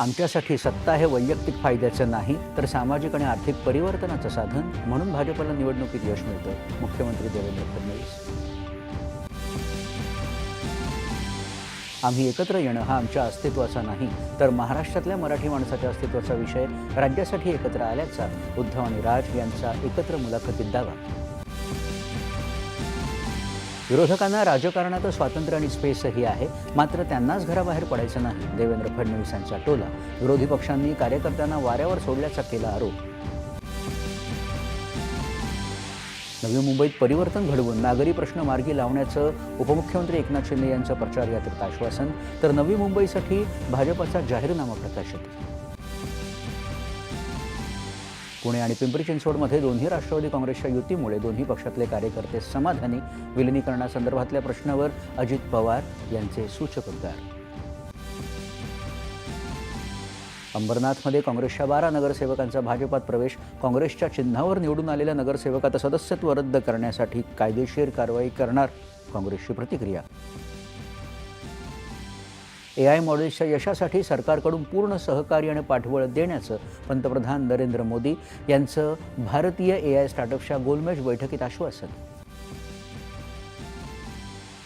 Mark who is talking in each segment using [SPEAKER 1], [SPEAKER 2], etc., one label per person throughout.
[SPEAKER 1] आमच्यासाठी सत्ता हे वैयक्तिक फायद्याचं नाही तर सामाजिक आणि आर्थिक परिवर्तनाचं साधन, म्हणून भाजपला निवडणुकीत यश मिळतं. मुख्यमंत्री देवेंद्र फडणवीस. आम्ही एकत्र येणं हा आमच्या अस्तित्वाचा नाही तर महाराष्ट्रातल्या मराठी माणसाच्या अस्तित्वाचा विषय. राज्यासाठी एकत्र आल्याचा उद्धव आणि राज यांचा एकत्र मुलाखतीत दावा. विरोधकांना राजकारणात स्वातंत्र्य आणि स्पेसही आहे, मात्र त्यांनाच घराबाहेर पडायचं नाही, देवेंद्र फडणवीसांचा टोला. विरोधी पक्षांनी कार्यकर्त्यांना वाऱ्यावर सोडल्याचा केला आरोप. नवी मुंबईत परिवर्तन घडवून नागरी प्रश्न मार्गी लावण्याचं उपमुख्यमंत्री एकनाथ शिंदे यांचं प्रचार यात्रेत आश्वासन. तर नवी मुंबईसाठी भाजपचा जाहीरनामा प्रकाशित. पुणे आणि पिंपरी चिंचवडमध्ये दोन्ही राष्ट्रवादी काँग्रेसच्या युतीमुळे दोन्ही पक्षातले कार्यकर्ते समाधानी. विलिनीकरणासंदर्भातल्या प्रश्नावर अजित पवार यांचे सूचक उद्गार. अंबरनाथमध्ये काँग्रेसच्या 12 नगरसेवकांचा भाजपात प्रवेश. काँग्रेसच्या चिन्हावर निवडून आलेल्या नगरसेवकाचं सदस्यत्व रद्द करण्यासाठी कायदेशीर कारवाई करणार, काँग्रेसची प्रतिक्रिया. AI मॉडेल्सच्या यशासाठी सरकारकडून पूर्ण सहकार्य आणि पाठबळ देण्याचं पंतप्रधान नरेंद्र मोदी यांचं भारतीय AI स्टार्टअप्सच्या गोलमेज बैठकीत आश्वासन.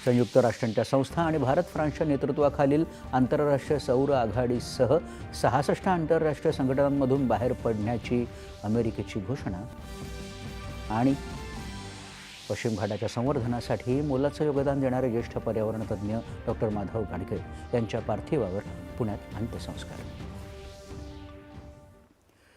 [SPEAKER 1] संयुक्त राष्ट्रांच्या संस्था आणि भारत फ्रान्सच्या नेतृत्वाखालील आंतरराष्ट्रीय सौर आघाडीसह 66 आंतरराष्ट्रीय संघटनांमधून बाहेर पडण्याची अमेरिकेची घोषणा. आणि पश्चिम घाटाच्या संवर्धनासाठी मोलाचं योगदान देणारे ज्येष्ठ पर्यावरण तज्ज्ञ डॉक्टर माधव गाडगे यांच्या पार्थिवावर पुण्यात अंत्यसंस्कार.